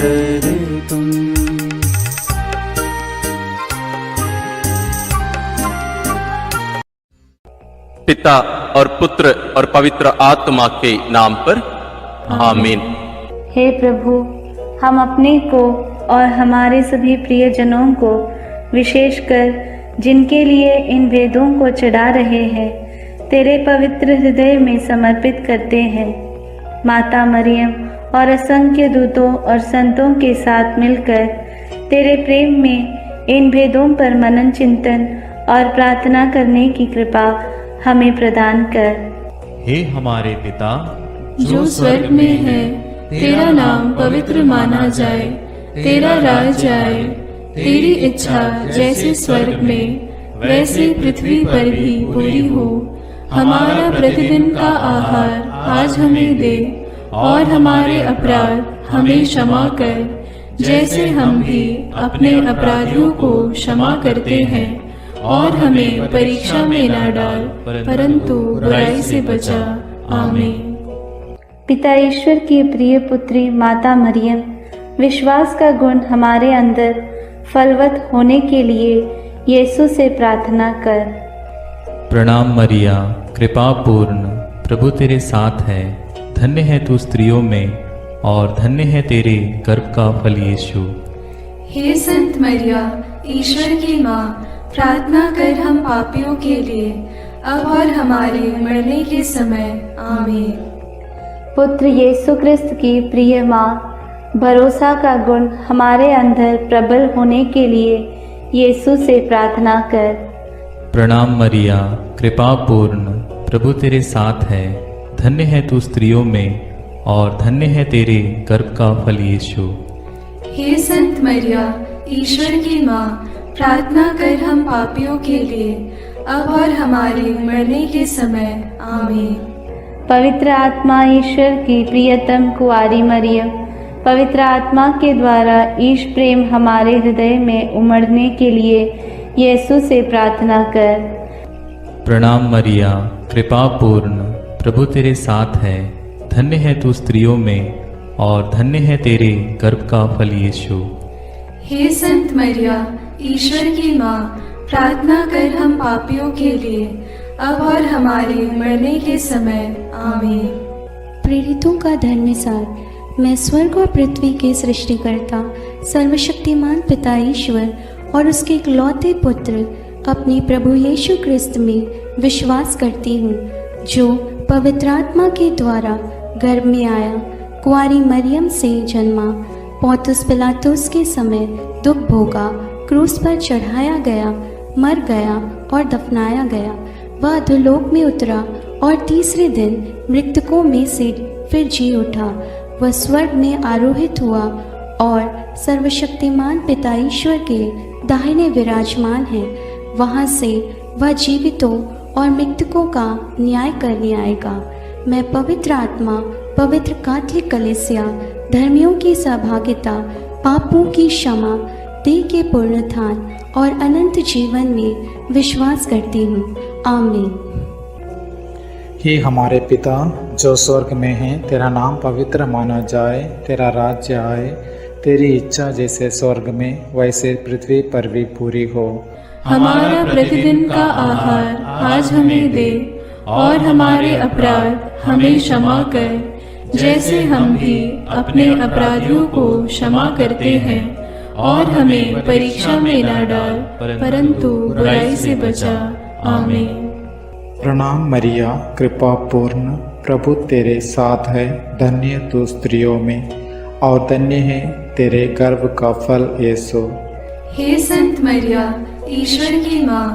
सुंदर तुम। पिता और पुत्र और पवित्र आत्मा के नाम पर आमीन। हे प्रभु, हम अपने को और हमारे सभी प्रियजनों को, विशेषकर जिनके लिए इन वेदों को चढ़ा रहे हैं, तेरे पवित्र हृदय में समर्पित करते हैं। माता मरियम और असंख्य दूतों और संतों के साथ मिलकर तेरे प्रेम में इन भेदों पर मनन चिंतन और प्रार्थना करने की कृपा हमें प्रदान कर। हे हमारे पिता जो स्वर्ग में है, तेरा नाम पवित्र माना जाए, तेरा राज आए, तेरी इच्छा जैसे स्वर्ग में वैसे पृथ्वी पर भी पूरी हो। हमारा प्रतिदिन का आहार आज हमें दे, और हमारे अपराध हमें क्षमा कर, जैसे हम भी अपने अपराधियों को क्षमा करते हैं, और हमें परीक्षा में न डाल, परंतु बुराई से बचा। आमीन। पिता ईश्वर की प्रिय पुत्री माता मरियम, विश्वास का गुण हमारे अंदर फलवत होने के लिए यीशु से प्रार्थना कर। प्रणाम मरिया, कृपा पूर्ण, प्रभु तेरे साथ है। धन्य है तू स्त्रियों में, और धन्य है तेरे गर्भ का फल यीशु। हे संत मरिया, ईश्वर की माँ, प्रार्थना कर हम पापियों के लिए, अब और हमारे मरने के समय। आमीन। पुत्र यीशु क्रिस्त की प्रिय माँ, भरोसा का गुण हमारे अंदर प्रबल होने के लिए यीशु से प्रार्थना कर। प्रणाम मरिया, कृपा पूर्ण, प्रभु तेरे साथ है। धन्य है तू स्त्रियों में, और धन्य है तेरे गर्भ का फल यीशु। हे संत मरिया, ईश्वर की माँ, प्रार्थना कर हम पापियों के लिए, अब और हमारे मरने के समय। आमीन। पवित्र आत्मा ईश्वर की प्रियतम कुआरी मरियम, पवित्र आत्मा के द्वारा ईश प्रेम हमारे हृदय में उमड़ने के लिए यीशु से प्रार्थना कर। प्रणाम मरिया, कृपा पूर्ण, प्रभु तेरे साथ है। धन्य है तू स्त्रियों में, और धन्य है तेरे गर्भ का फल यीशु। हे संत मरिया, ईश्वर की माँ, प्रार्थना कर हम पापियों के लिए, अब और हमारे मरने के समय। आमीन। प्रेरितों का धर्मसार, मैं स्वर्ग और पृथ्वी के सृष्टिकर्ता सर्वशक्तिमान पिता ईश्वर और उसके इकलौते पुत्र अपने प्रभु यीशु क्रिस्त में विश्वास करती हूँ, जो पवित्र आत्मा के द्वारा गर्भ में आया, कुंवारी मरियम से जन्मा, पौंतुस पिलातुस के समय दुख भोगा, क्रूस पर चढ़ाया गया, मर गया और दफनाया गया। वह अधोलोक में उतरा और तीसरे दिन मृतकों में से फिर जी उठा। वह स्वर्ग में आरोहित हुआ और सर्वशक्तिमान पिता ईश्वर के दाहिने विराजमान है। वहाँ से वह जीवितों और मृतकों का न्याय करने आएगा। मैं पवित्र आत्मा, पवित्र कैथोलिक कलीसिया, धर्मियों की सहभागिता, पापों की क्षमा, देह के पुनरुत्थान और अनंत जीवन में विश्वास करती हूँ। आमीन। हे हमारे पिता जो स्वर्ग में है, तेरा नाम पवित्र माना जाए, तेरा राज्य आए, तेरी इच्छा जैसे स्वर्ग में वैसे पृथ्वी पर भी पूरी हो। हमारा प्रतिदिन का आहार आज हमें दे, और हमारे अपराध हमें क्षमा कर, जैसे हम भी अपने अपराधियों को क्षमा करते हैं, और हमें परीक्षा में न डाल, परंतु बुराई से बचा। आमीन। प्रणाम मरिया, कृपा पूर्ण, प्रभु तेरे साथ है। धन्य तू स्त्रियों में, और धन्य है तेरे गर्भ का फल यीशु। हे संत मरिया, ईश्वर की माँ,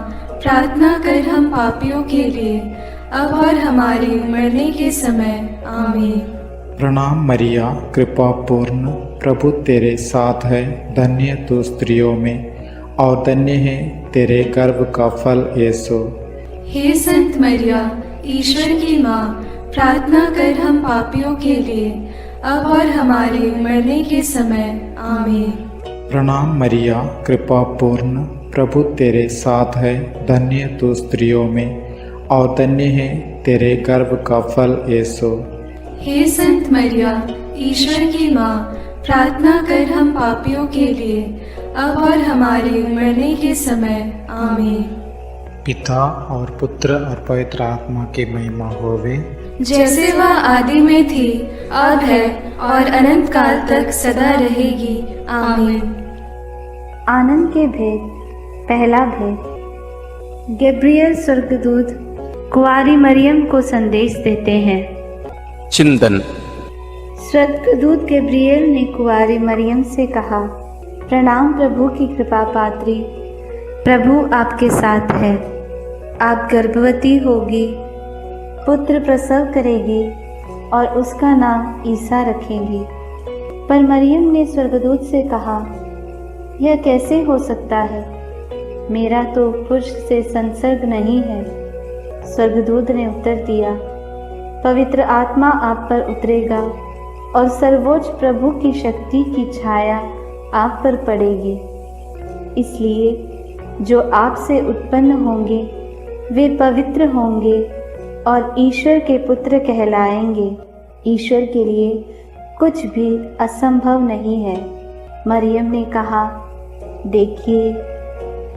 प्रार्थना कर हम पापियों के लिए, अब और हमारे मरने के समय। आमीन। प्रणाम मरिया, कृपा पूर्ण, प्रभु तेरे साथ है। धन्य तू स्त्रियों में, और धन्य है तेरे गर्भ का फल यीशु। हे संत मरिया, ईश्वर की माँ, प्रार्थना कर हम पापियों के लिए, अब और हमारे मरने के समय। आमीन। प्रणाम मरिया, कृपा पूर्ण, प्रभु तेरे साथ है। धन्य तू स्त्रियों में, और धन्य है तेरे गर्भ का फल यीशु। हे संत मरिया, ईश्वर की माँ, प्रार्थना कर हम पापियों के लिए, अब और हमारे मरने के समय। आमीन। पिता और पुत्र और पवित्र आत्मा की महिमा होवे, जैसे वह आदि में थी, अब है और अनंत काल तक सदा रहेगी। आमीन। आनंद के भेद। पहला भेद। गैब्रियल स्वर्गदूत कुंवारी मरियम को संदेश देते हैं। चिंतन। स्वर्गदूत गैब्रियल ने कुंवारी मरियम से कहा, प्रणाम प्रभु की कृपा पात्री, प्रभु आपके साथ है। आप गर्भवती होगी, पुत्र प्रसव करेगी और उसका नाम ईसा रखेंगी। पर मरियम ने स्वर्गदूत से कहा, यह कैसे हो सकता है? मेरा तो पुरुष से संसर्ग नहीं है। स्वर्गदूत ने उत्तर दिया, पवित्र आत्मा आप पर उतरेगा और सर्वोच्च प्रभु की शक्ति की छाया आप पर पड़ेगी। इसलिए जो आपसे उत्पन्न होंगे वे पवित्र होंगे और ईश्वर के पुत्र कहलाएंगे। ईश्वर के लिए कुछ भी असंभव नहीं है। मरियम ने कहा, देखिए,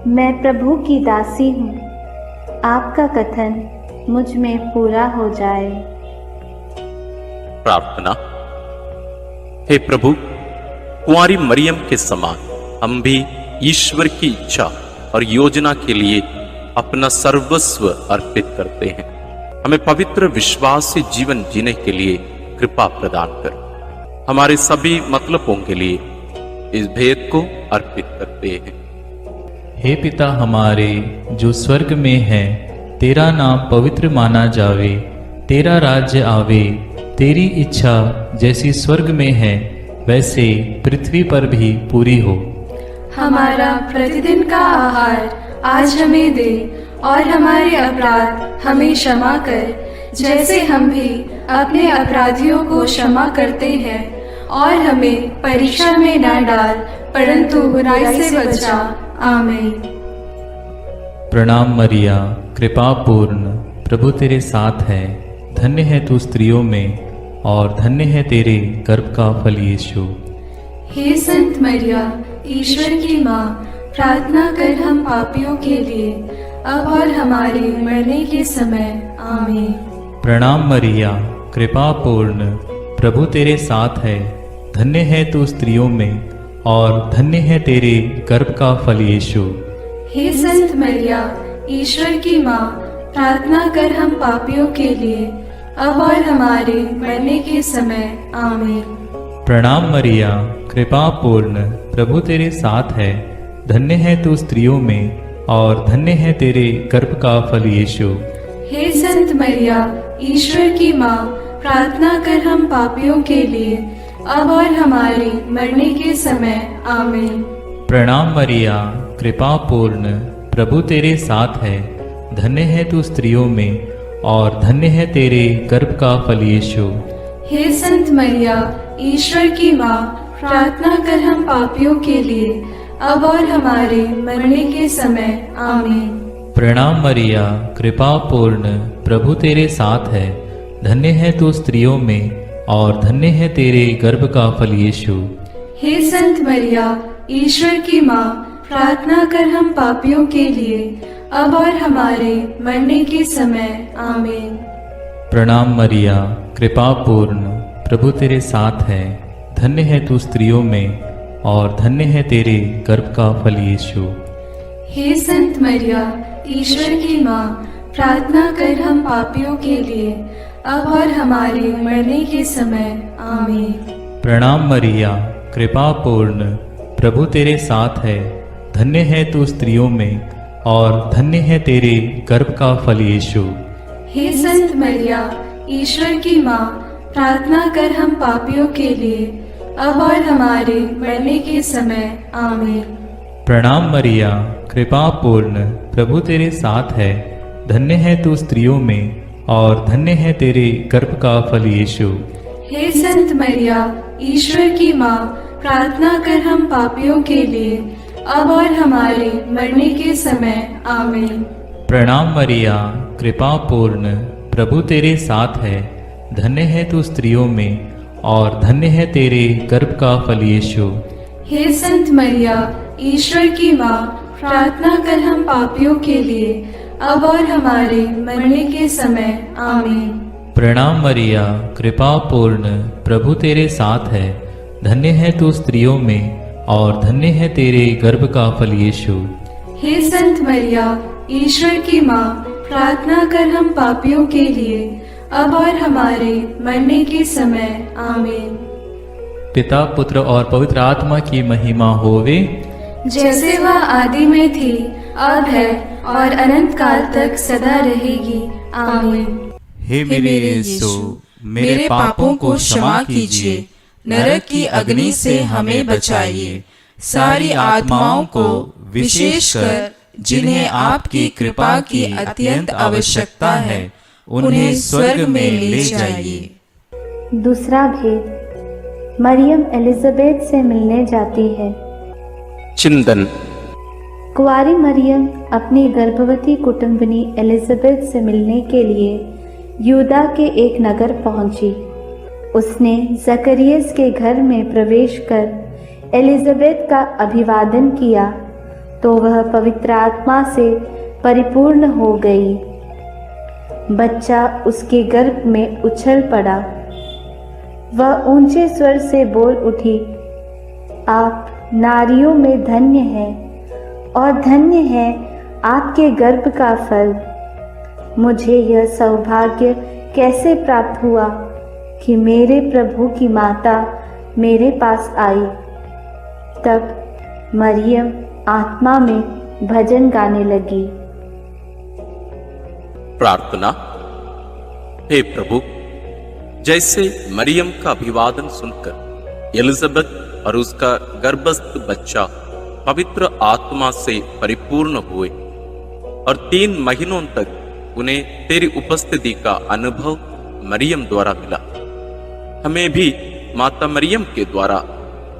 मैं प्रभु की दासी हूँ, आपका कथन मुझ में पूरा हो जाए। प्रार्थना। हे प्रभु, कुंवारी मरियम के समान हम भी ईश्वर की इच्छा और योजना के लिए अपना सर्वस्व अर्पित करते हैं। हमें पवित्र विश्वास से जीवन जीने के लिए कृपा प्रदान कर। हमारे सभी मतलबों के लिए इस भेद को अर्पित करते हैं। हे पिता हमारे जो स्वर्ग में है, तेरा नाम पवित्र माना जावे, तेरा राज्य आवे, तेरी इच्छा जैसी स्वर्ग में है वैसे पृथ्वी पर भी पूरी हो। हमारा प्रतिदिन का आहार आज हमें दे और हमारे अपराध हमें क्षमा कर, जैसे हम भी अपने अपराधियों को क्षमा करते हैं, और हमें परीक्षा में न डाल परंतु बुराई से बचा। आमीन। प्रणाम मरिया, कृपा पूर्ण, प्रभु तेरे साथ है। धन्य है तू स्त्रियों में और धन्य है तेरे गर्भ का फल यीशु। हे संत मरिया, ईश्वर की माँ, प्रार्थना कर हम पापियों के लिए, अब और हमारे मरने के समय। आमीन। प्रणाम मरिया, कृपा पूर्ण, प्रभु तेरे साथ है। धन्य है तू स्त्रियों में और धन्य है तेरे गर्भ का फल यीशु। हे संत मरिया, ईश्वर की माँ, प्रार्थना कर हम पापियों के लिए, अब और हमारे मरने के समय। आमीन। प्रणाम मरिया, कृपा पूर्ण, प्रभु तेरे साथ है। धन्य है तू स्त्रियों में और धन्य है तेरे गर्भ का फल यीशु। हे संत मरिया, ईश्वर की माँ, प्रार्थना कर हम पापियों के लिए, अब और हमारे मरने के समय। आमीन। प्रणाम मरिया, कृपा पूर्ण, प्रभु तेरे साथ है। धन्य है तू स्त्रियों में और धन्य है तेरे गर्भ का फल यीशु। हे संत मरिया, ईश्वर की माँ, प्रार्थना कर हम पापियों के लिए, अब और हमारे मरने के समय। आमीन। प्रणाम मरिया, कृपा पूर्ण, प्रभु तेरे साथ है। धन्य है तू स्त्रियों में और धन्य है तेरे गर्भ का फल यीशु। हे संत मरिया, ईश्वर की माँ, प्रार्थना कर हम पापियों के लिए, अब और हमारे मरने के समय। आमीन। प्रणाम मरिया, कृपा पूर्ण, प्रभु तेरे साथ है। धन्य है तू स्त्रियों में और धन्य है तेरे गर्भ का फल यीशु। हे संत मरिया, ईश्वर की माँ, प्रार्थना कर हम पापियों के लिए, अब और हमारे मरने के समय। आमीन। प्रणाम मरिया, कृपा पूर्ण, प्रभु तेरे साथ है। धन्य है तू स्त्रियों में और धन्य है तेरे गर्भ का फल यीशु। हे संत मरिया, ईश्वर की माँ, प्रार्थना कर हम पापियों के लिए, अब और हमारे मरने के समय। आमीन। प्रणाम मरिया, कृपा पूर्ण, प्रभु तेरे साथ है। धन्य है तू स्त्रियों में और धन्य है तेरे गर्भ का फल यीशु। हे संत मरिया, ईश्वर की माँ, प्रार्थना कर हम पापियों के लिए, अब और हमारे मरने के समय। आमीन। प्रणाम मरिया, कृपा पूर्ण, प्रभु तेरे साथ है। धन्य है तू स्त्रियों में और धन्य है तेरे गर्भ का फल यीशु। हे संत मरिया, ईश्वर की माँ, प्रार्थना कर हम पापियों के लिए, अब और हमारे मरने के समय। आमीन। प्रणाम मरिया, कृपा पूर्ण, प्रभु तेरे साथ है। धन्य है तू स्त्रियों में और धन्य है तेरे गर्भ का फल यीशु। हे संत मरिया, ईश्वर की माँ, प्रार्थना कर हम पापियों के लिए, अब और हमारे मरने के समय। आमीन। पिता, पुत्र और पवित्र आत्मा की महिमा होवे, जैसे वह आदि में थी, अब है और अनंत काल तक सदा रहेगी। आमीन। हे मेरे यीशु, मेरे पापों को क्षमा कीजिए, नरक की अग्नि से हमें बचाइए, सारी आत्माओं को, विशेषकर जिन्हें आपकी कृपा की अत्यंत आवश्यकता है, उन्हें स्वर्ग में ले जाइए। दूसरा भेद, मरियम एलिजाबेथ से मिलने जाती है। चिंतन। कुंवारी मरियम अपनी गर्भवती कुटुंबनी एलिजाबेथ से मिलने के लिए यूदा के एक नगर पहुंची। उसने जकरियस के घर में प्रवेश कर एलिजाबेथ का अभिवादन किया तो वह पवित्र आत्मा से परिपूर्ण हो गई। बच्चा उसके गर्भ में उछल पड़ा। वह ऊंचे स्वर से बोल उठी, आप नारियों में धन्य हैं और धन्य है आपके गर्भ का फल। मुझे यह सौभाग्य कैसे प्राप्त हुआ कि मेरे प्रभु की माता मेरे पास आई। तब मरियम आत्मा में भजन गाने लगी। प्रार्थना। हे प्रभु, जैसे मरियम का अभिवादन सुनकर एलिजाबेथ और उसका गर्भस्थ बच्चा पवित्र आत्मा से परिपूर्ण हुए और 3 महीनों तक उन्हें तेरी उपस्थिति का अनुभव मरियम द्वारा मिला, हमें भी माता मरियम के द्वारा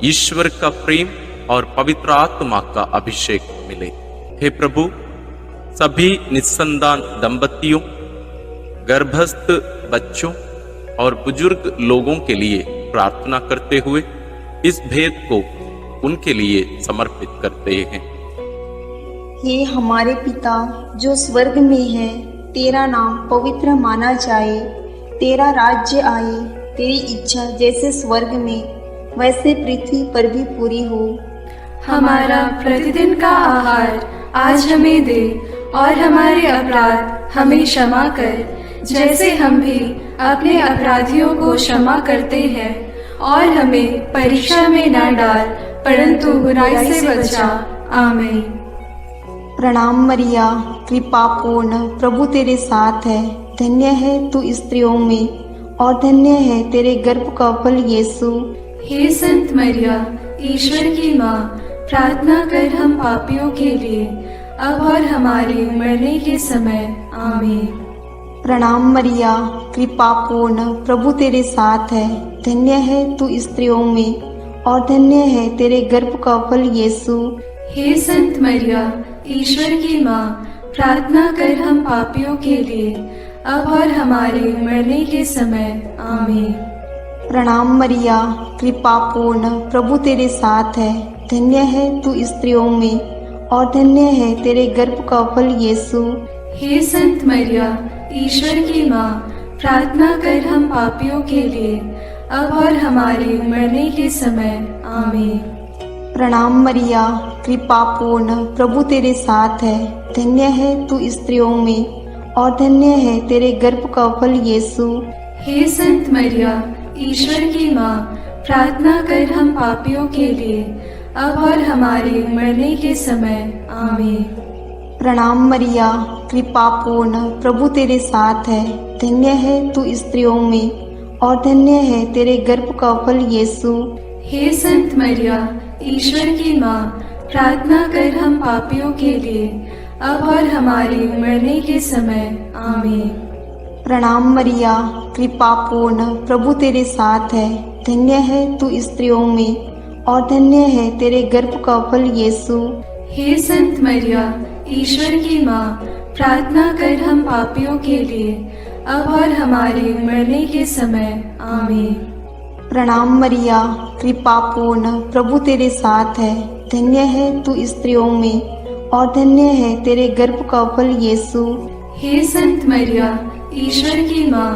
ईश्वर का प्रेम और पवित्र आत्मा का अभिषेक मिले। हे प्रभु, सभी निस्संतान दंपतियों, गर्भस्थ बच्चों और बुजुर्ग लोगों के लिए प्रार्थना करते हुए इस भेद को उनके लिए समर्पित करते हैं। हे हमारे पिता जो स्वर्ग में है, तेरा नाम पवित्र माना जाए, तेरा राज्य आए, तेरी इच्छा जैसे स्वर्ग में वैसे पृथ्वी पर भी पूरी हो। हमारा प्रतिदिन का आहार आज हमें दे और हमारे अपराध हमें क्षमा कर, जैसे हम भी अपने अपराधियों को क्षमा करते हैं, और हमें परीक्षा में न डाल परंतु बुराई से बचा। आमीन। प्रणाम मरिया, कृपा पूर्ण, प्रभु तेरे साथ है। धन्य है तू स्त्रियों में और धन्य है तेरे गर्भ का फल यीशु। हे संत मरिया, ईश्वर की माँ, प्रार्थना कर हम पापियों के लिए, अब और हमारे मरने के समय। आमीन। प्रणाम मरिया, कृपा पूर्ण, प्रभु तेरे साथ है। धन्य है तू स्त्रियों में और धन्य है तेरे गर्भ का फल यीशु। हे संत मरिया, ईश्वर की माँ, प्रार्थना कर हम पापियों के लिए, अब और हमारे मरने के समय। आमीन। प्रणाम मरिया, कृपा पूर्ण, प्रभु तेरे साथ है। धन्य है तू स्त्रियों में और धन्य है तेरे गर्भ का फल यीशु। हे संत मरिया, ईश्वर की माँ, प्रार्थना कर हम पापियों के लिए, अब और हमारे मरने के समय। आमीन। प्रणाम मरिया, कृपा पूर्ण, प्रभु तेरे साथ है। धन्य है तू स्त्रियों में और धन्य है तेरे गर्भ का फल यीशु। हे संत मरिया, ईश्वर की माँ, प्रार्थना कर हम पापियों के लिए, अब और हमारे मरने के समय। आमीन। प्रणाम मरिया, कृपा पूर्ण, प्रभु तेरे साथ है। धन्य है तू स्त्रियों में और धन्य है तेरे गर्भ का फल यीशु। हे संत मरिया, ईश्वर की माँ, प्रार्थना कर हम पापियों के लिए, अब और हमारे मरने के समय। आमीन। प्रणाम मरिया, कृपा पूर्ण, प्रभु तेरे साथ है। धन्य है तू स्त्रियों में और धन्य है तेरे गर्भ का फल यीशु। हे संत मरिया, ईश्वर की माँ, प्रार्थना कर हम पापियों के लिए, अब और हमारे मरने के समय। आमीन। प्रणाम मरिया, कृपा पूर्ण, प्रभु तेरे साथ है। धन्य है तू स्त्रियों में और धन्य है तेरे गर्भ का फल यीशु। हे संत मरिया, ईश्वर की माँ,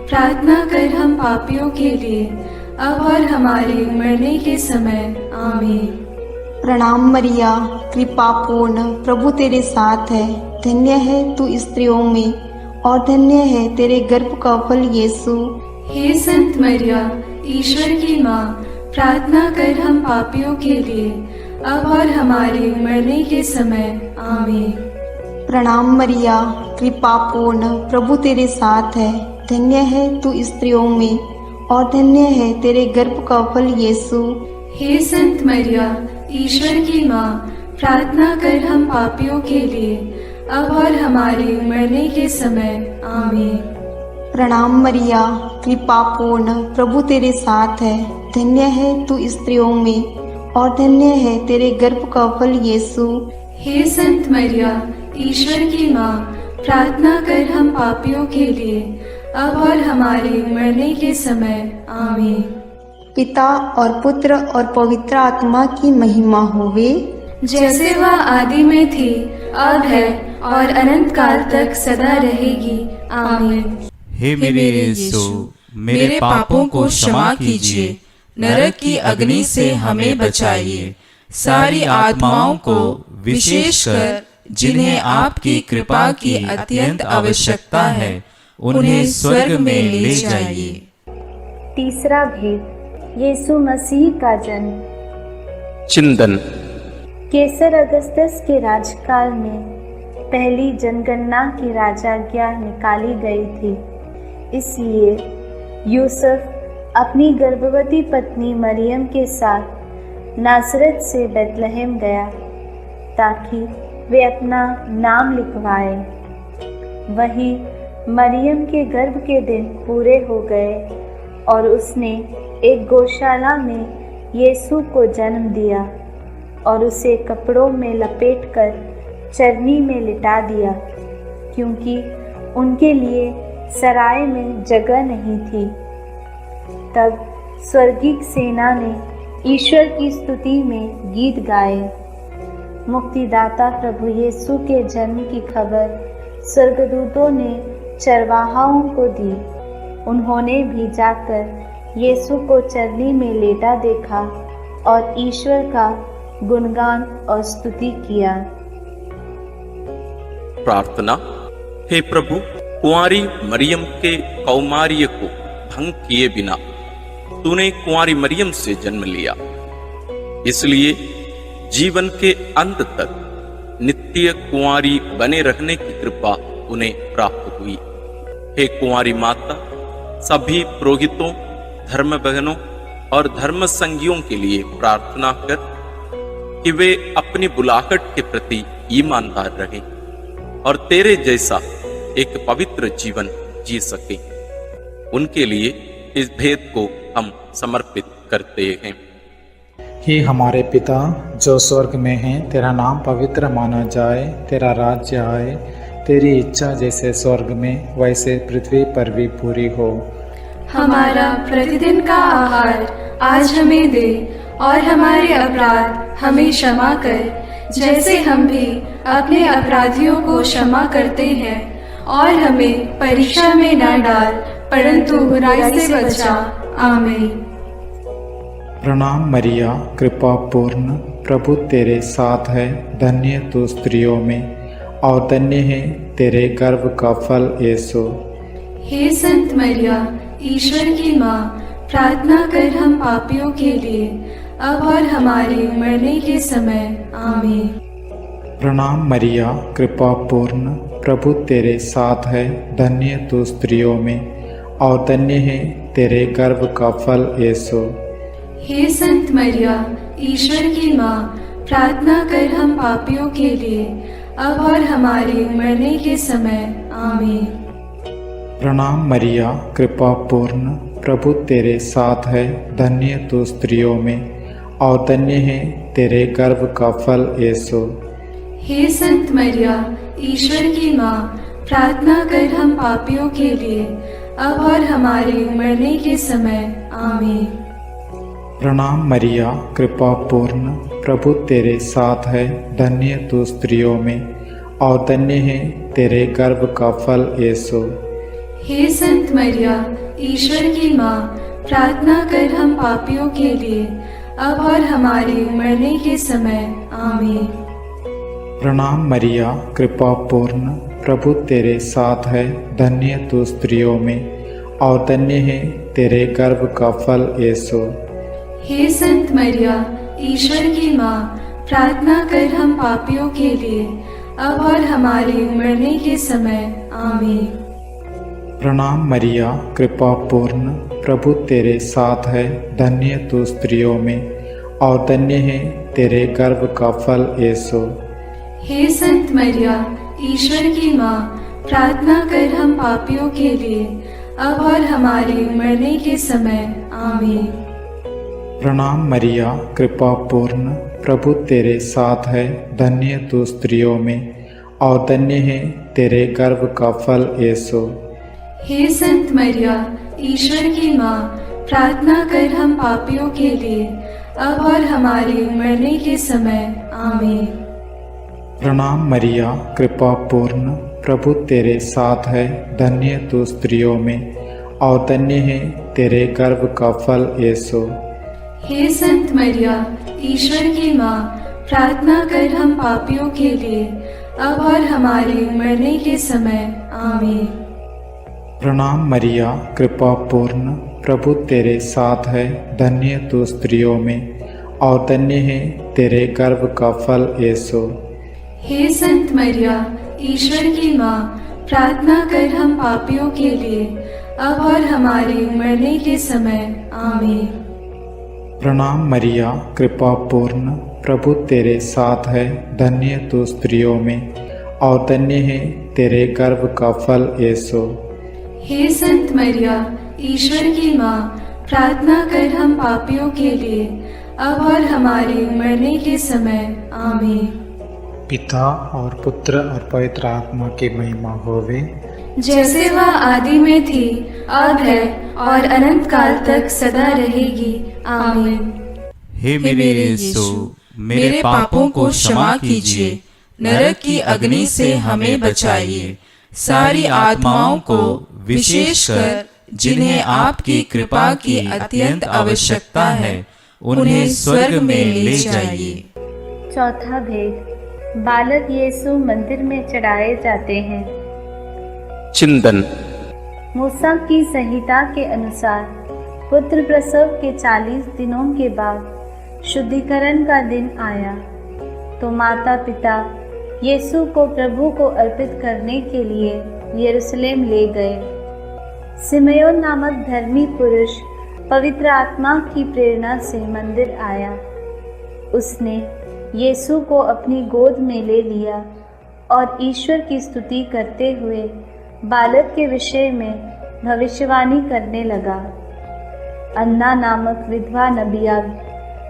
प्रार्थना कर हम पापियों के लिए, अब और हमारे मरने के समय। आमीन। प्रणाम मरिया, कृपा पूर्ण, प्रभु तेरे साथ है। धन्य है तू स्त्रियों में और धन्य है तेरे गर्भ का फल यीशु। हे संत मरिया, ईश्वर की माँ, प्रार्थना कर हम पापियों के लिए, अब और हमारे मरने के समय। आमीन। प्रणाम मरिया, कृपा पूर्ण, प्रभु तेरे साथ है। धन्य है तू स्त्रियों में और धन्य है तेरे गर्भ का फल यीशु। हे संत मरिया, ईश्वर की माँ, प्रार्थना कर हम पापियों के लिए, अब और हमारे मरने के समय। आमीन। प्रणाम मरिया, कृपा पूर्ण, प्रभु तेरे साथ है। धन्य है तू स्त्रियों में और धन्य है तेरे गर्भ का फल यीशु। हे संत मरिया, ईश्वर की माँ, प्रार्थना कर हम पापियों के लिए, अब और हमारे मरने के समय। आमीन। पिता और पुत्र और पवित्र आत्मा की महिमा होवे, जैसे वह आदि में थी, अब है और अनंत काल तक सदा रहेगी। आमीन। हे मेरे यीशु, मेरे पापों को क्षमा कीजिए, नरक की अग्नि से हमें बचाइए, सारी आत्माओं को विशेषकर जिन्हें आपकी कृपा की अत्यंत आवश्यकता है, उन्हें स्वर्ग में ले जाइए। तीसरा भेद, यीशु मसीह का जन्म। चिंतन। केसर अगस्तस के राजकाल में पहली जनगणना की राजाज्ञा निकाली गई थी। इसलिए यूसुफ अपनी गर्भवती पत्नी मरियम के साथ नासरत से बेतलहम गया ताकि वे अपना नाम लिखवाए। वहीं मरियम के गर्भ के दिन पूरे हो गए और उसने एक गौशाला में यीशु को जन्म दिया और उसे कपड़ों में लपेटकर चरनी में लिटा दिया, क्योंकि उनके लिए सराय में जगह नहीं थी। तब स्वर्गीय सेना ने ईश्वर की स्तुति में गीत गाए। मुक्तिदाता प्रभु यीशु के जन्म की खबर स्वर्गदूतों ने चरवाहाओं को दी। उन्होंने भी जाकर यीशु को चरनी में लेटा देखा और ईश्वर का गुणगान और स्तुति किया। प्रार्थना। हे प्रभु, कुंवारी मरियम के कौमार्य को भंग किए बिना तूने कुंवारी मरियम से जन्म लिया, इसलिए जीवन के अंत तक नित्य कुंवारी बने रहने की कृपा उन्हें प्राप्त हुई। हे कुंवारी माता, सभी पुरोहितों, धर्म बहनों और धर्म संगियों के लिए प्रार्थना कर कि वे अपनी बुलाहट के प्रति ईमानदार रहें और तेरे जैसा एक पवित्र जीवन जी सके। उनके लिए इस भेद को हम समर्पित करते हैं। हे हमारे पिता जो स्वर्ग में है, तेरा नाम पवित्र माना जाए, तेरा राज्य आए, तेरी इच्छा जैसे स्वर्ग में वैसे पृथ्वी पर भी पूरी हो। हमारा प्रतिदिन का आहार आज हमें दे और हमारे अपराध हमें क्षमा कर, जैसे हम भी अपने अपराधियों को क्षमा करते हैं, और हमें परीक्षा में न डाल परंतु बुराई से बचा। आमीन। प्रणाम मरिया, कृपा पूर्ण, प्रभु तेरे साथ है। धन्य तू स्त्रियों में और धन्य है तेरे गर्भ का फल यीशु। हे संत मरिया, ईश्वर की माँ, प्रार्थना कर हम पापियों के लिए, अब और हमारे मरने के समय। आमीन। प्रणाम मरिया, कृपा पूर्ण, प्रभु तेरे साथ है। धन्य तू स्त्रियों में और धन्य है तेरे गर्भ का फल यीशु। हे संत मरिया, ईश्वर की माँ, प्रार्थना कर हम पापियों के लिए, अब और हमारे मरने के समय। आमीन। प्रणाम मरिया, कृपा पूर्ण, प्रभु तेरे साथ है। धन्य तू स्त्रियों में और धन्य है तेरे गर्भ का फल यीशु। हे संत मरिया, ईश्वर की माँ, प्रार्थना कर हम पापियों के लिए, अब और हमारे मरने के समय। आमीन। प्रणाम मरिया, कृपा पूर्ण, प्रभु तेरे साथ है, धन्य तू स्त्रियों में और धन्य है तेरे गर्भ का फल यीशु। हे संत मरिया, ईश्वर की माँ, प्रार्थना कर हम पापियों के लिए, अब और हमारे मरने के समय। आमीन। प्रणाम मरिया, कृपा पूर्ण, प्रभु तेरे साथ है, धन्य तू स्त्रियों में और धन्य है तेरे गर्भ का फल यीशु। हे संत मरिया, ईश्वर की माँ, प्रार्थना कर हम पापियों के लिए, अब और हमारे मरने के समय। आमीन। प्रणाम मरिया, कृपा पूर्ण, प्रभु तेरे साथ है, धन्य तू स्त्रियों में और धन्य है तेरे गर्भ का फल यीशु। हे संत मरिया, ईश्वर की माँ, प्रार्थना कर हम पापियों के लिए, अब और हमारे मरने के समय। आमीन। प्रणाम मरिया, कृपा पूर्ण, प्रभु तेरे साथ है, धन्य तू स्त्रियों में और धन्य है तेरे गर्भ का फल यीशु। हे संत मरिया, ईश्वर की माँ, प्रार्थना कर हम पापियों के लिए, अब और हमारे मरने के समय। आमीन। प्रणाम मरिया, कृपा पूर्ण, प्रभु तेरे साथ है, धन्य तू स्त्रियों में और धन्य है तेरे गर्भ का फल यीशु। हे संत मरिया, ईश्वर की माँ, प्रार्थना कर हम पापियों के लिए, अब और हमारे मरने के समय। आमीन। प्रणाम मरिया, कृपा पूर्ण, प्रभु तेरे साथ है, धन्य तू स्त्रियों में और धन्य है तेरे गर्भ का फल यीशु। हे संत मरिया, ईश्वर की माँ, प्रार्थना कर हम पापियों के लिए, अब और हमारे मरने के समय। आमीन। प्रणाम मरिया, कृपा पूर्ण, प्रभु तेरे साथ है, धन्य तू स्त्रियों में और धन्य है तेरे गर्भ का फल यीशु। हे संत मरिया, ईश्वर की माँ, प्रार्थना कर हम पापियों के लिए, अब और हमारे मरने के समय। आमीन। पिता और पुत्र और पवित्र आत्मा की महिमा होवे, जैसे वह आदि में थी, अब है और अनंत काल तक सदा रहेगी। आमीन। हे मेरे यीशु, मेरे पापों को क्षमा कीजिए, नरक की अग्नि से हमें बचाइए, सारी आत्माओं को विशेषकर जिन्हें आपकी कृपा की अत्यंत आवश्यकता है, उन्हें स्वर्ग में ले जाइए। चौथा भेद, बालक यीशु मंदिर में चढ़ाए जाते हैं। चिंतन। मूसा की संहिता के अनुसार पुत्र प्रसव के 40 दिनों के बाद शुद्धिकरण का दिन आया तो माता पिता यीशु को प्रभु को अर्पित करने के लिए यरूशलेम ले गए। सिमयोन नामक धर्मी पुरुष पवित्र आत्मा की प्रेरणा से मंदिर आया। उसने यीशु को अपनी गोद में ले लिया और ईश्वर की स्तुति करते हुए बालक के विषय में भविष्यवाणी करने लगा। अन्ना नामक विधवा नबिया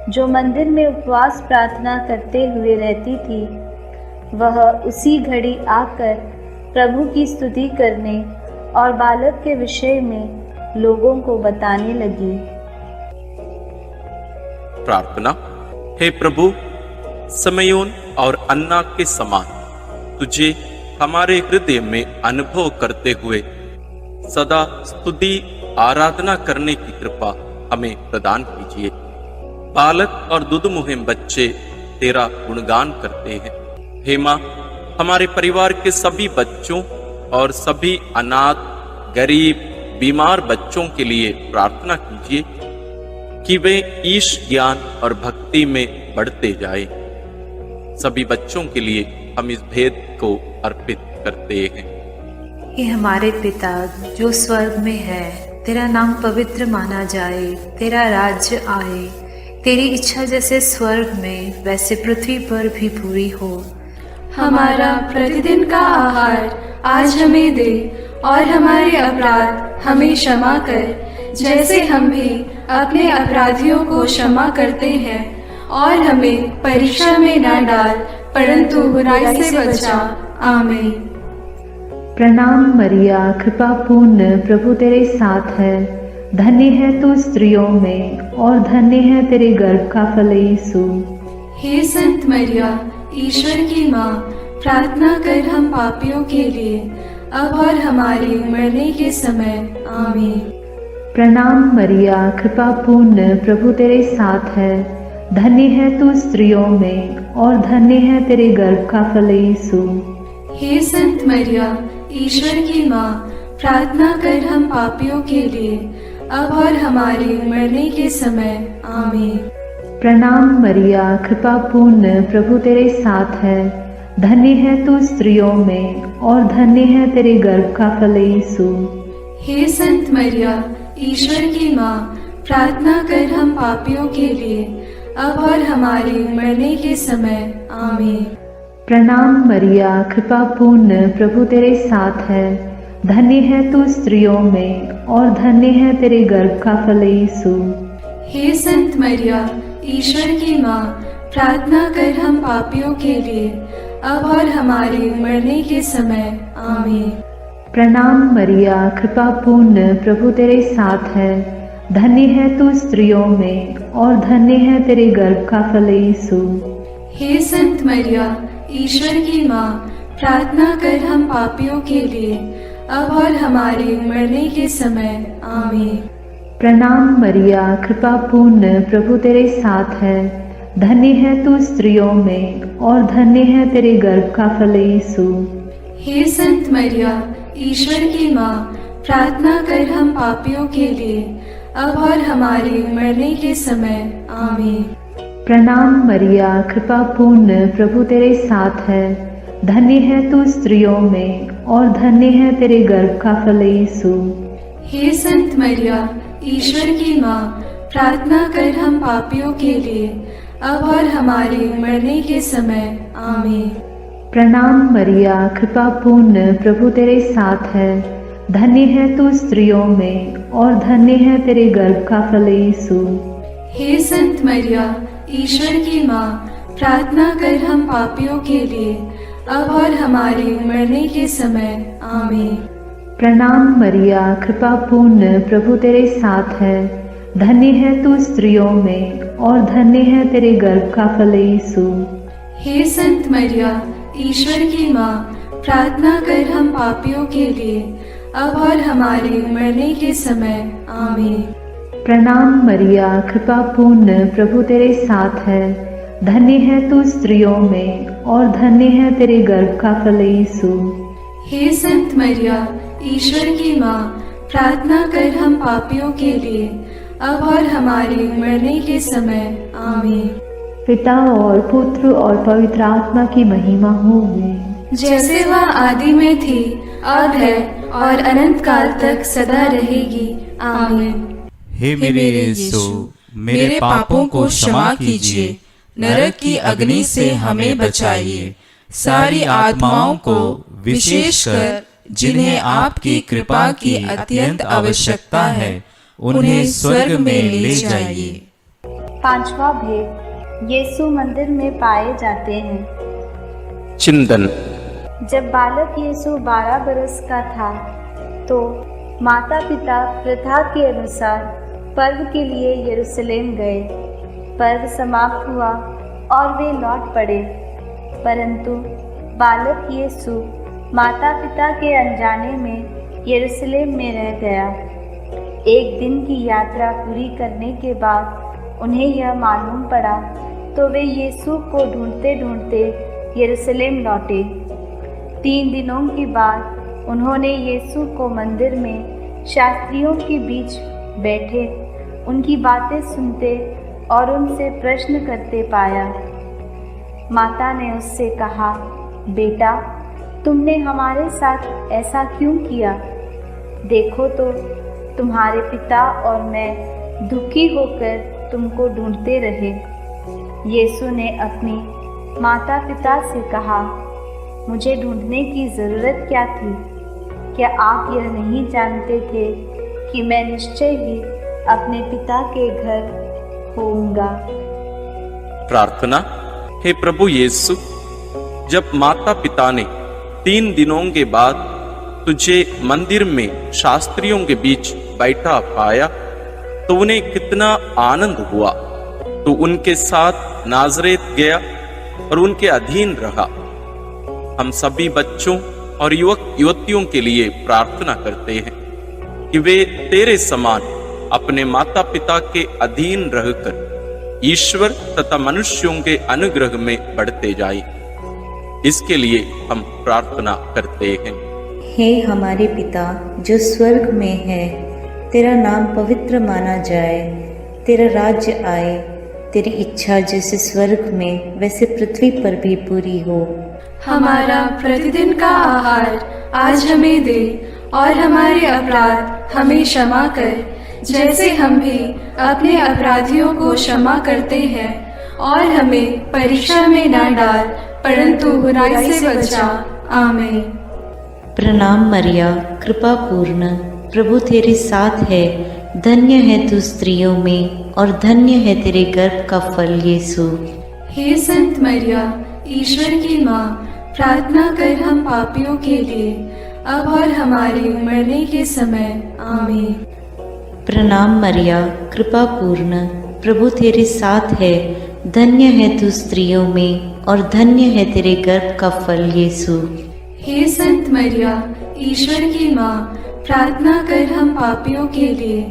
जो मंदिर में उपवास प्रार्थना करते हुए रहती थी, वह उसी घड़ी आकर प्रभु की स्तुति करने और बालक के विषय में लोगों को बताने लगी। प्रार्थना। हे प्रभु, सिमयोन और अन्ना के समान तुझे हमारे हृदय में अनुभव करते हुए सदा स्तुति आराधना करने की कृपा हमें प्रदान कीजिए। बालक और दुधमुहे बच्चे तेरा गुणगान करते हैं। हे माँ, हमारे परिवार के सभी बच्चों और सभी अनाथ, गरीब, बीमार बच्चों के लिए प्रार्थना कीजिए कि वे ईश ज्ञान और भक्ति में बढ़ते जाएं। सभी बच्चों के लिए हम इस भेद को अर्पित करते हैं। हे हमारे पिता जो स्वर्ग में है, तेरा नाम पवित्र माना जाए, तेरा राज्य आए, तेरी इच्छा जैसे स्वर्ग में वैसे पृथ्वी पर भी पूरी हो। हमारा प्रतिदिन का आहार आज हमें दे और हमारे अपराध हमें क्षमा कर, जैसे हम भी अपने अपराधियों को क्षमा करते हैं, और हमें परीक्षा में न डाल परंतु बुराई से बचा। आमीन। प्रणाम मरिया, कृपा पूर्ण, प्रभु तेरे साथ है, धन्य है तू स्त्रियों में और धन्य है तेरे गर्भ का फल यीशु। हे संत मरिया, ईश्वर की माँ, प्रार्थना कर हम पापियों के लिए, अब और हमारे मरने के समय। आमीन। प्रणाम मरिया, कृपा पूर्ण, प्रभु तेरे साथ है। धन्य है तू स्त्रियों में और धन्य है तेरे गर्भ का फल यीशु। हे संत मरिया, ईश्वर की माँ, प्रार्थना कर हम पापियों के लिए, अब और हमारे मरने के समय। आमीन। प्रणाम मरिया, कृपा पूर्ण, प्रभु तेरे साथ है। धन्य है तू स्त्रियों में और धन्य है तेरे गर्भ का फल यीशु। हे संत मरिया, ईश्वर की माँ, प्रार्थना कर हम पापियों के लिए, अब और हमारे मरने के समय। आमीन। प्रणाम मरिया, कृपा पूर्ण, प्रभु तेरे साथ है। धन्य है तू स्त्रियों में और धन्य है तेरे गर्भ का फल यीशु। हे संत मरिया, ईश्वर की माँ, प्रार्थना कर हम पापियों के लिए, अब और हमारे मरने के समय। आमीन। प्रणाम मरिया, कृपा पूर्ण, प्रभु तेरे साथ है। धन्य है तू स्त्रियों में और धन्य है तेरे गर्भ का फल यीशु। हे संत मरिया, ईश्वर की माँ, प्रार्थना कर हम पापियों के लिए, अब और हमारे मरने के समय। आमीन। प्रणाम मरिया, कृपा पूर्ण, प्रभु तेरे साथ है। धन्य है तू स्त्रियों में और धन्य है तेरे गर्भ का फल यीशु। हे संत मरिया, ईश्वर की माँ, प्रार्थना कर हम पापियों के लिए, अब और हमारे मरने के समय। आमीन। प्रणाम मरिया, कृपा पूर्ण, प्रभु तेरे साथ है। धन्य है तू स्त्रियों में और धन्य है तेरे गर्भ का फल यीशु। हे संत मरिया, ईश्वर की माँ, प्रार्थना कर हम पापियों के लिए, अब और हमारे मरने के समय। आमीन। प्रणाम मरिया, कृपा पूर्ण, प्रभु तेरे साथ है। धन्य है तू स्त्रियों में और धन्य है तेरे गर्भ का फल यीशु। हे संत मरिया, ईश्वर की माँ, प्रार्थना कर हम पापियों के लिए, अब और हमारे मरने के समय। आमीन। प्रणाम मरिया, कृपा पूर्ण, प्रभु तेरे साथ है। धन्य है तू स्त्रियों में और धन्य है तेरे गर्भ का फल यीशु। हे संत मरिया, ईश्वर की माँ, प्रार्थना कर हम पापियों के लिए, अब और हमारे मरने के समय। आमीन। प्रणाम मरिया, कृपा पूर्ण, प्रभु तेरे साथ है। धन्य है तू स्त्रियों में और धन्य है तेरे गर्भ का फल यीशु। हे संत मरिया, ईश्वर की माँ, प्रार्थना कर हम पापियों के लिए, अब और हमारे मरने के समय। आमीन। पिता और पुत्र और पवित्र आत्मा की महिमा होवे, जैसे वह आदि में थी, अब है और अनंत काल तक सदा रहेगी। आमीन। हे मेरे यीशु, मेरे पापों को क्षमा कीजिए, नरक की अग्नि से हमें बचाइए, सारी आत्माओं को विशेषकर जिन्हें आपकी कृपा की अत्यंत आवश्यकता है, उन्हें स्वर्ग में ले जाइए। पांचवा भेद, यीशु मंदिर में पाए जाते हैं। चिंतन। जब बालक यीशु 12 बरस का था तो माता पिता प्रथा के अनुसार पर्व के लिए यरूशलेम गए। पर्व समाप्त हुआ और वे लौट पड़े, परंतु बालक यीशु माता पिता के अनजाने में यरूशलेम में रह गया। एक दिन की यात्रा पूरी करने के बाद उन्हें यह मालूम पड़ा तो वे यीशु को ढूंढते ढूंढते यरूशलेम लौटे। 3 दिनों के बाद उन्होंने यीशु को मंदिर में शास्त्रियों के बीच बैठे उनकी बातें सुनते और उनसे प्रश्न करते पाया। माता ने उससे कहा, बेटा, तुमने हमारे साथ ऐसा क्यों किया? देखो तो तुम्हारे पिता और मैं दुखी होकर तुमको ढूंढते रहे। यीशु ने अपनी माता पिता से कहा, मुझे ढूंढने की ज़रूरत क्या थी? क्या आप यह नहीं जानते थे कि मैं निश्चय ही अपने पिता के घर होऊंगा? प्रार्थना। हे प्रभु यीशु, जब माता पिता ने 3 दिनों के बाद तुझे मंदिर में शास्त्रियों के बीच बैठा पाया तो उन्हें कितना आनंद हुआ। तो उनके साथ नाजरेत गया और उनके अधीन रहा। हम सभी बच्चों और युवक युवतियों के लिए प्रार्थना करते हैं कि वे तेरे समान अपने माता पिता के अधीन रहकर ईश्वर तथा मनुष्यों के अनुग्रह में बढ़ते जाएं। इसके लिए हम प्रार्थना करते हैं। हे हमारे पिता जो स्वर्ग में है, तेरा नाम पवित्र माना जाए, तेरा राज्य आए, तेरी इच्छा जैसे स्वर्ग में वैसे पृथ्वी पर भी पूरी हो। हमारा प्रतिदिन का आहार आज हमें दे, और हमारे अपराध हमें क्षमा कर, जैसे हम भी अपने अपराधियों को क्षमा करते हैं, और हमें परीक्षा में न डाल, परंतु बुराई से बचा। आमीन। प्रणाम मरिया, कृपा पूर्ण, प्रभु तेरे साथ है, धन्य है तू स्त्रियों में और धन्य है तेरे गर्भ का फल यीशु। हे संत मरिया, ईश्वर की माँ, प्रार्थना कर हम पापियों के लिए, अब और हमारे मरने के समय। आमीन। प्रणाम मरिया, कृपा पूर्ण, प्रभु तेरे साथ है, धन्य है तू स्त्रियों में और धन्य है तेरे गर्भ का फल यीशु। हे संत मरिया, ईश्वर की माँ, प्रार्थना कर हम पापियों के लिए,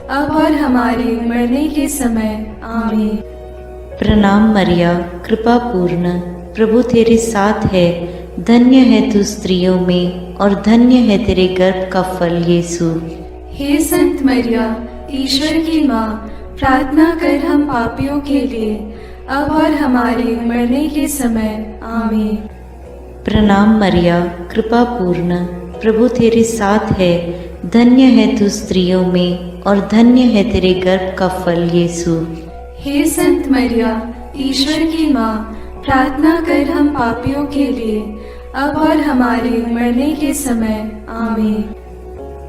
अब और हमारे मरने के समय। आमीन। प्रणाम मरिया, कृपा पूर्ण, प्रभु तेरे साथ है, धन्य है तू स्त्रियों में और धन्य है तेरे गर्भ का फल यीशु। हे संत मरिया, ईश्वर की माँ, प्रार्थना कर हम पापियों के लिए, अब और हमारे मरने के समय। आमीन। प्रणाम मरिया, कृपा पूर्ण, प्रभु तेरे साथ है, धन्य है तू स्त्रियों में और धन्य है तेरे गर्भ का फल यीशु। हे संत मरिया, ईश्वर की माँ, प्रार्थना कर हम पापियों के लिए, अब और हमारे मरने के समय। आमीन।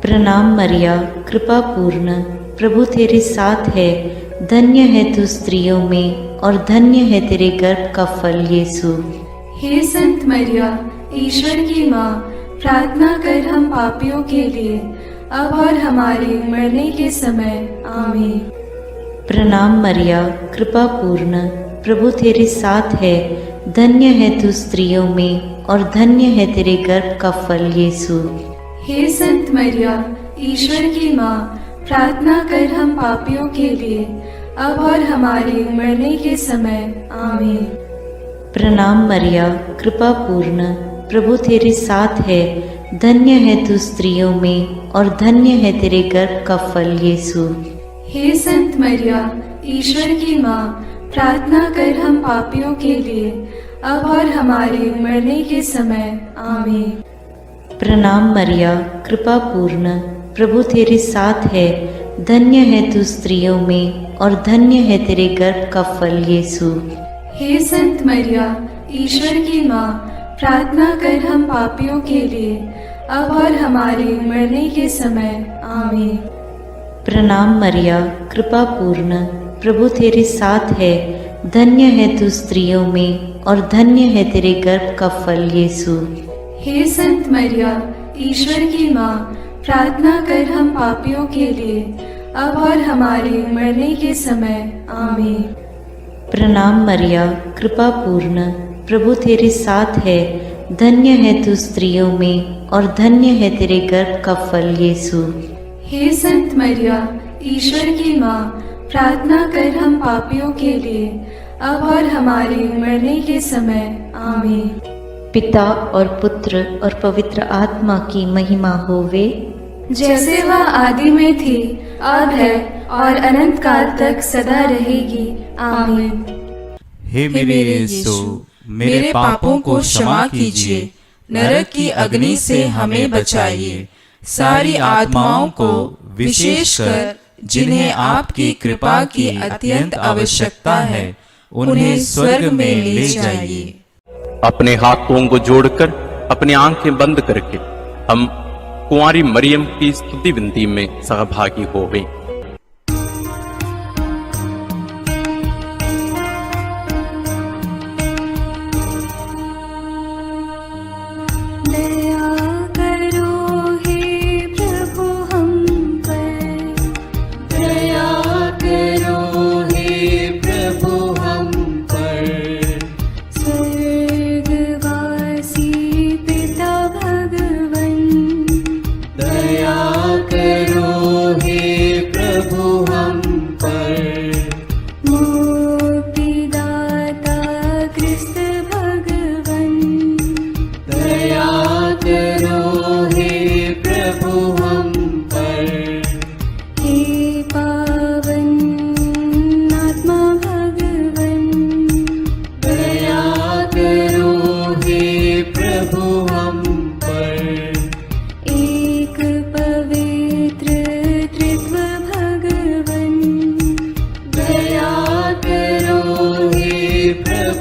प्रणाम मरिया, कृपा पूर्ण, प्रभु तेरे साथ है, धन्य है तू स्त्रियों में और धन्य है तेरे गर्भ का फल यीशु। हे संत मरिया, ईश्वर की माँ, प्रार्थना कर हम पापियों के लिए, अब और हमारे मरने के समय। आमीन। प्रणाम मरिया, कृपा पूर्ण, प्रभु तेरे साथ है, धन्य है तू स्त्रियों में और धन्य है तेरे गर्भ का फल यीशु। हे संत मरिया, ईश्वर की माँ, प्रार्थना कर हम पापियों के लिए, अब और हमारे मरने के समय। आमीन। प्रणाम मरिया, कृपा पूर्ण, प्रभु तेरे साथ है, धन्य है तू स्त्रियों में और धन्य है तेरे गर्भ का फल यीशु। हे संत मरिया, ईश्वर की माँ, प्रार्थना कर हम पापियों के लिए, अब और हमारे मरने के समय। आमीन। प्रणाम मरिया, कृपा पूर्ण, प्रभु तेरे साथ है, धन्य है तू स्त्रियों में और धन्य है तेरे गर्भ का फल यीशु। हे संत मरिया, ईश्वर की माँ, प्रार्थना कर हम पापियों के लिए, अब और हमारे मरने के समय। आमीन। प्रणाम मरिया, कृपा पूर्ण, प्रभु तेरे साथ है, धन्य है तू स्त्रियों में और धन्य है तेरे गर्भ का फल यीशु। हे संत मरिया, ईश्वर की माँ, प्रार्थना कर हम पापियों के लिए, अब और हमारे मरने के समय। आमीन। प्रणाम मरिया, कृपा पूर्ण, प्रभु तेरे साथ है, धन्य है तू स्त्रियों में और धन्य है तेरे गर्भ का फल यीशु। हे संत मरिया, ईश्वर की माँ, प्रार्थना कर हम पापियों के लिए, अब और हमारे मरने के समय। आमीन। पिता और पुत्र और पवित्र आत्मा की महिमा होवे, जैसे वह आदि में थी, अब है और अनंत काल तक सदा रहेगी। आमीन। हे मेरे यीशु, मेरे पापों को क्षमा कीजिए, नरक की अग्नि से हमें बचाइए, सारी आत्माओं को विशेषकर जिन्हें आपकी कृपा की अत्यंत आवश्यकता है, उन्हें स्वर्ग में ले जाइए। अपने हाथों को जोड़कर अपनी आंखें बंद करके हम कुंवारी मरियम की स्तुति विनती में सहभागी होवें। दया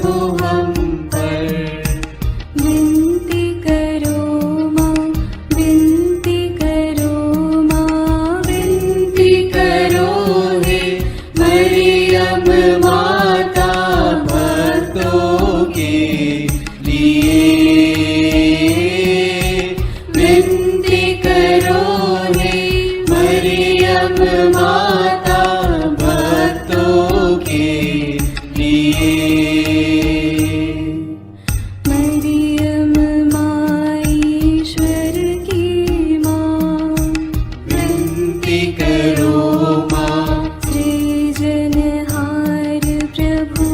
प्रभु हम पर। विनती करो माँ, विनती करो माँ, विनती करो हे मरियम माता भक्तों के लिए। विनती करो हे मरियम माता भक्तों के लिए। मरियम माँ ईश्वर की माँ, विनती करो माँ। सृजनहार प्रभु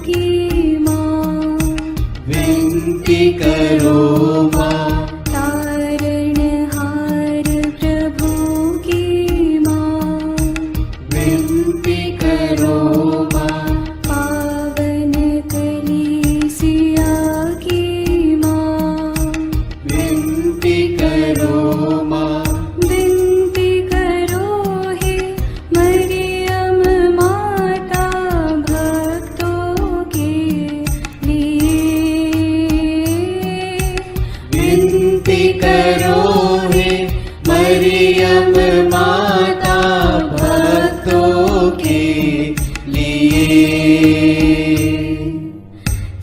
की माँ, विनती करो माँ। तारणहार प्रभु की माँ, विनती करो माँ। पावन कलीसिया की माँ, विनती करो माँ। विनती करो हे मरियम माता भक्तों के लिए। विनती करो हे मरियम माता भक्तों के लिए।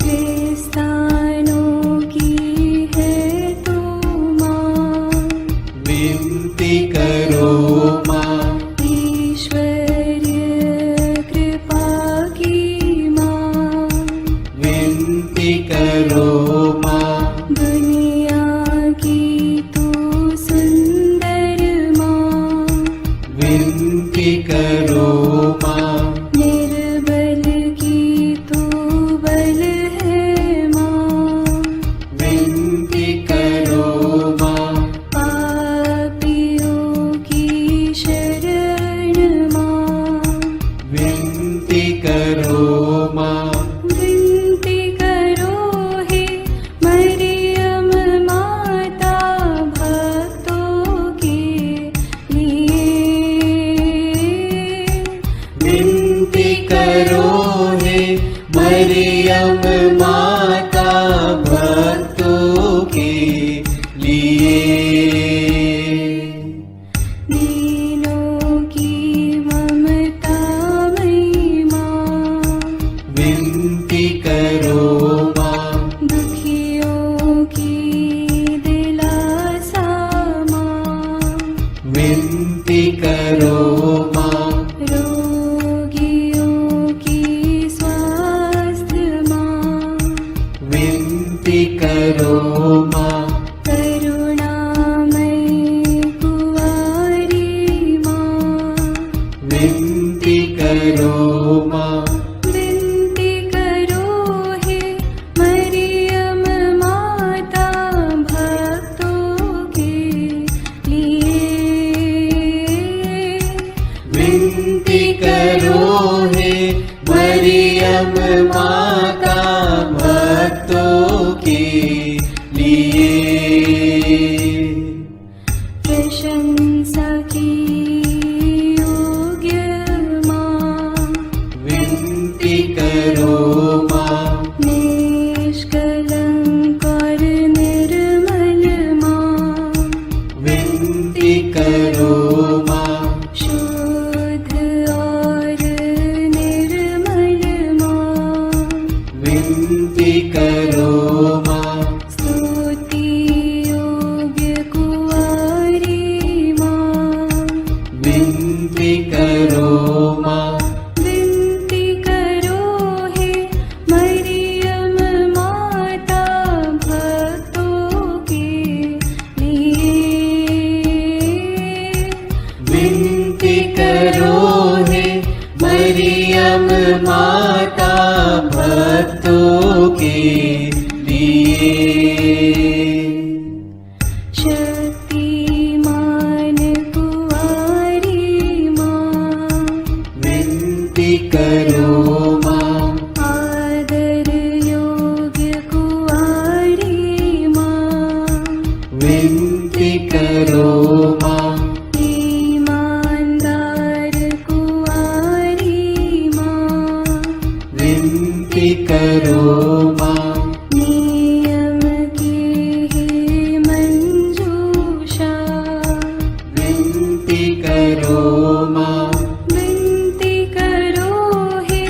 क्रिस्तानों की है तू माँ, विनती करो माँ। ईश्वरीय कृपा की माँ, विनती करो माँ। दुनिया की तू सुंदर माँ, विनती करो माँ। निर्बल की तू बल है माँ, विनती करो माँ। पापियों की शरण माँ, विनती करो माँ। विनती करो हे मरियम माता भक्तों के लिए। विनती करो हे मरियम माता भक्तों के लिए। दीनों की ममता मई माँ, विनती करो माँ। दुखियों की दिलासा माँ, विनती करो माँ। रोगियों की स्वास्थ्य माँ, विनती करो माँ। करुणामयी कुंवारी माँ, विनती करो माँ। विनती करो हे मरियम माता भक्तों के लिए। विनती करो हे मरियम माता भक्तों के लिए। प्रशंसा की योग्य माँ, विनती करो माँ। निष्कलंक और निर्मल माँ, विनती करो माँ। शुद्ध और निर्मल माँ, विनती करो माँ। स्तुति योग्य कुंवारी माँ, विनती करो माँ। विनती करो हे मरियम माता भक्तों के लिए। विनती करो हे मरियम माता भक्तों के लिए। शक्तिमान कुंवारी माँ, विनती करो माँ। आदर योग्य कुंवारी माँ, विनती करो माँ। ईमानदार कुंवारी माँ, विनती करो करो माँ, नियम की है मंजूषा, विनती करो माँ, विनती करो हे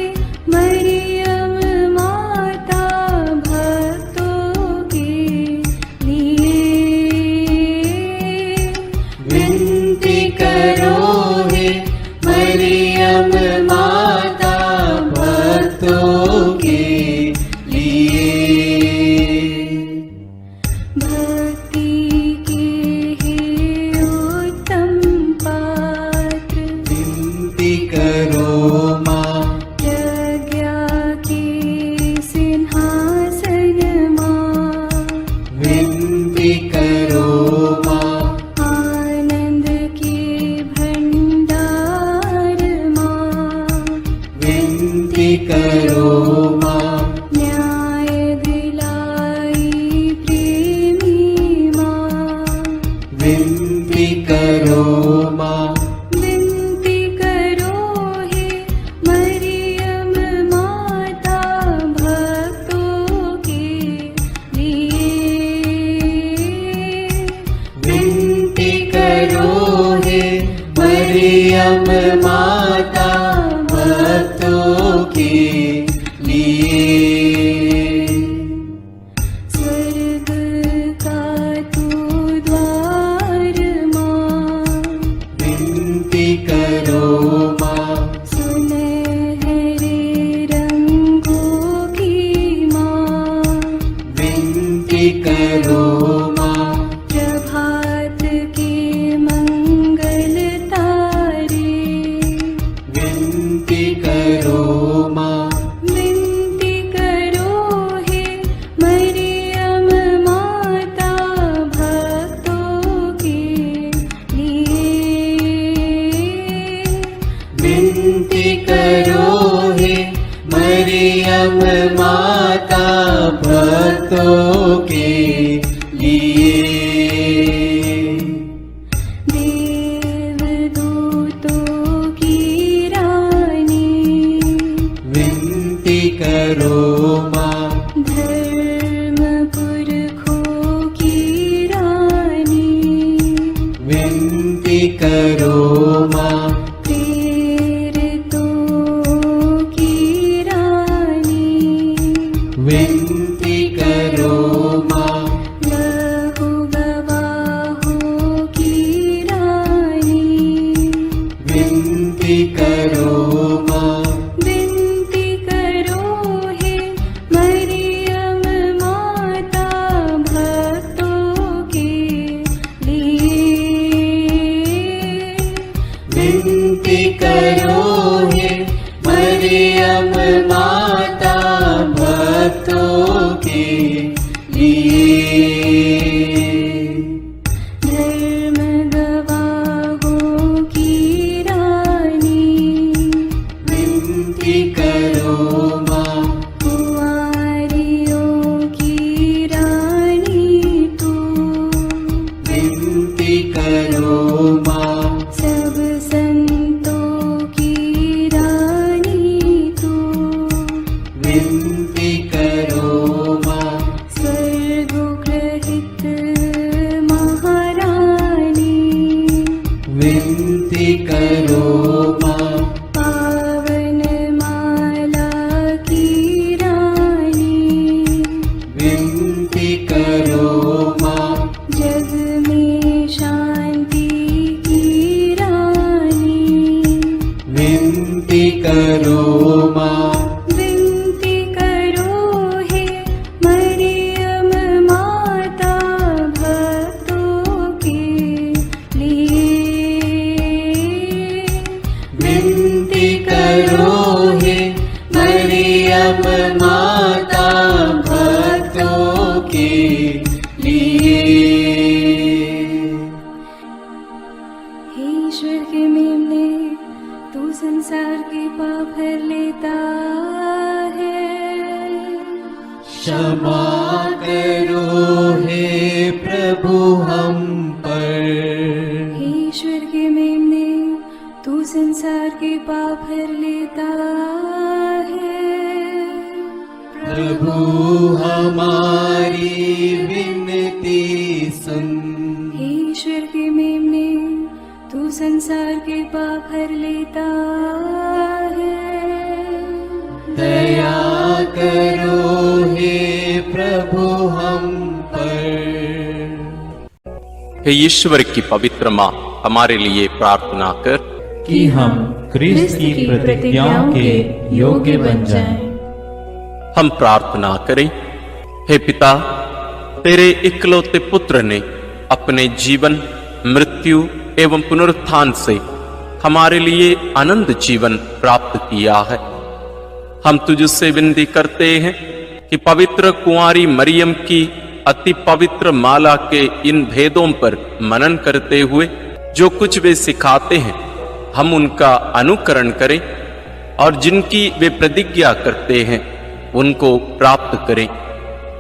मरियम माता भक्तों के लिए। विनती करो हे मरियम माता भक्तों के लिए। भक्ति के हे उत्तम पात्र, विनती करो माँ, प्रज्ञा के सिंहासन माँ, विनती करो माँ, आनंद के भंडार माँ, विनती करो माँ, न्याय दिलाई प्रेमी माँ, विनती करो माँ, विनती करो हे मरियम माता भक्तों के लिए। विनती करो हे मरियम माता भक्तों के लिए। स्वर्ग का तू द्वार माँ, विनती करो माँ, सुनहरे रंगों की माँ, विनती करो माँ, प्रभात के मंगल तारे, विनती करो माँ, विनती करो हे मरियम माता भक्तों के लिए। विनती करो हे मरियम माता भक्तों के लिए। देवदूतों की रानी, विनती करो माँ, धर्म पुरखों की रानी, विनती करो माँ, प्रेरितों की रानी, विनती करो माँ, लहू गवाहों की रानी, विनती करो माँ, विनती करो हे मरियम माता भक्तों के लिए। विनती करो हे मरियम माता भक्तों के लिए। धर्म गवाहों की रानी, विनती करो माँ, कुंवारियों की रानी तू, विनती करो माँ, सब संतों की रानी तू, विनती करो माँ, स्वर्गोग्रहित महारानी, विनती करो माँ, पावन माला की रानी, विनती करो माँ, जग में शांति की रानी, विनती करो माँ, विनती करो हे मरियम माता भक्तों के लिए। विनती करो हे मरियम माता भक्तों के लिए। हे ईश्वर के मेमने, तू संसार के पाप हर लेता है। क्षमा करो हे प्रभु हम पर। हे ईश्वर के मेमने, तू संसार के पाप हर लेता है। प्रभु प्रभु हमारी विनती सुन। हे ईश्वर के मेमने, तू संसार के पाप हर लेता है। दया करो हे प्रभु हम पर। हे ईश्वर की पवित्र माँ, हमारे लिए प्रार्थना कर कि हम क्रिस्त की प्रतिज्ञाओं के योग्य बन जाएं। हम प्रार्थना करें। हे पिता, तेरे इकलौते पुत्र ने अपने जीवन, मृत्यु एवं पुनरुत्थान से हमारे लिए अनंत जीवन प्राप्त किया है। हम तुझसे विनती करते हैं कि पवित्र कुंवारी मरियम की अति पवित्र माला के इन भेदों पर मनन करते हुए जो कुछ वे सिखाते हैं, हम उनका अनुकरण करें और जिनकी वे प्रतिज्ञा करते हैं उनको प्राप्त करें।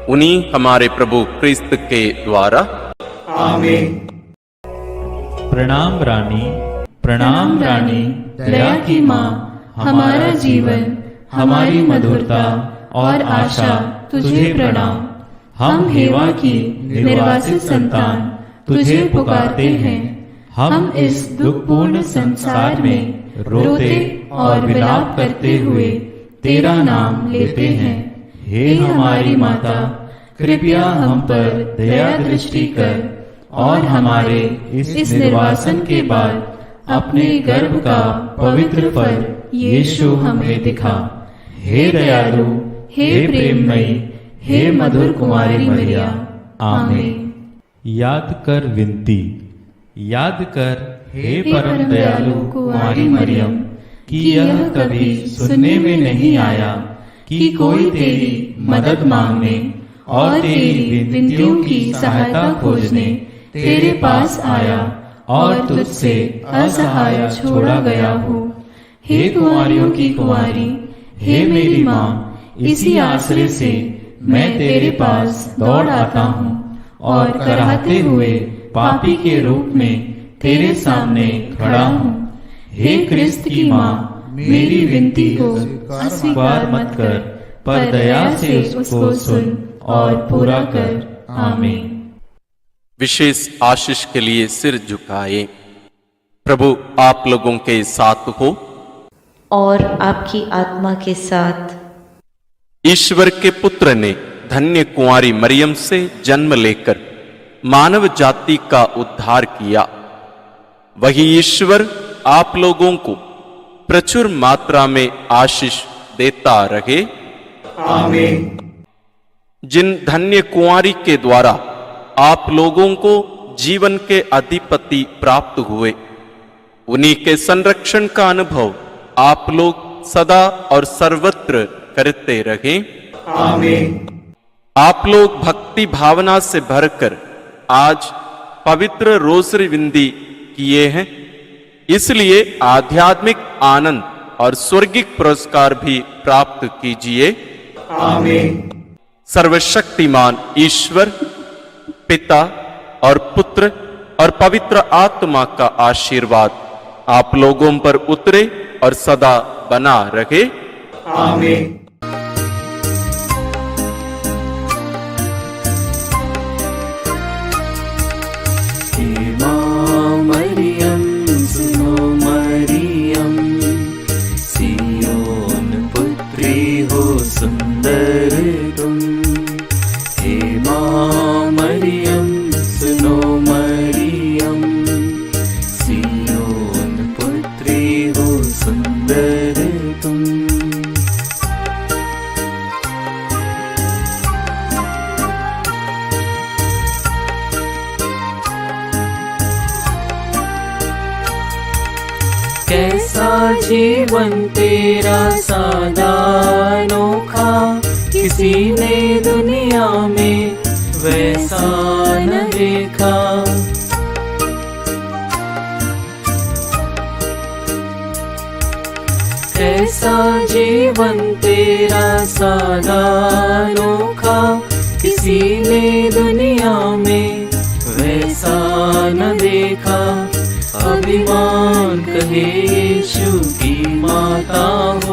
उन्हीं हमारे प्रभु क्रिस्त के द्वारा। आमीन। प्रणाम रानी, प्रणाम रानी, दया की माँ, हमारा जीवन, हमारी मधुरता और आशा तुझे प्रणाम। हम हेवा की निर्वासित संतान तुझे पुकारते हैं। हम इस दुखपूर्ण संसार में रोते और विलाप करते हुए तेरा नाम लेते हैं। हे हमारी माता, कृपया हम पर दया दृष्टि कर और हमारे इस निर्वासन के बाद अपने गर्भ का पवित्र फल यीशु हमें दिखा। हे दयालु, हे प्रेममयी, हे मधुर कुमारी मरिया। आमीन। याद कर विनती। याद कर हे परम दयालु कुमारी मरियम, कि यह कभी सुनने में नहीं आया कि कोई तेरी मदद मांगने और तेरी विनतियों की सहायता खोजने तेरे पास आया और तुझसे असहाय छोड़ा गया हो। हे कुंवारियों की कुंवारी, हे मेरी माँ, इसी आश्रय से मैं तेरे पास दौड़ आता हूँ और कराहते हुए पापी के रूप में तेरे सामने खड़ा हूँ। हे क्रिस्त की माँ, मेरी विनती को अस्वीकार मत कर, पर दया से उसको सुन और पूरा कर। आमीन। विशेष आशीष के लिए सिर झुकाए। प्रभु आप लोगों के साथ हो और आपकी आत्मा के साथ। ईश्वर के पुत्र ने धन्य कुंवारी मरियम से जन्म लेकर मानव जाति का उद्धार किया। वही ईश्वर आप लोगों को प्रचुर मात्रा में आशीष देता रहे। आमीन। जिन धन्य कुंवारी के द्वारा आप लोगों को जीवन के अधिपति प्राप्त हुए, उन्हीं के संरक्षण का अनुभव आप लोग सदा और सर्वत्र करते रहे। आमीन। आप लोग भक्ति भावना से भरकर आज पवित्र रोसरी विंदी किए हैं, इसलिए आध्यात्मिक आनंद और स्वर्गिक पुरस्कार भी प्राप्त कीजिए। आमीन। सर्वशक्तिमान ईश्वर पिता और पुत्र और पवित्र आत्मा का आशीर्वाद आप लोगों पर उतरे और सदा बना रहे। आमीन। मरियम सुनो मरियम, सियोन पुत्री हो सुंदर तुम। हे माँ मरियम सुनो मरियम, सियोन पुत्री हो सुंदर तुम। कैसा जीवन तेरा सादा अनोखा, किसी ने दुनिया में वैसा न देखा। कैसा जीवन तेरा सादा अनोखा, किसी ने दुनिया में वैसा न देखा। अभिमान कहे यीशु की माता हो,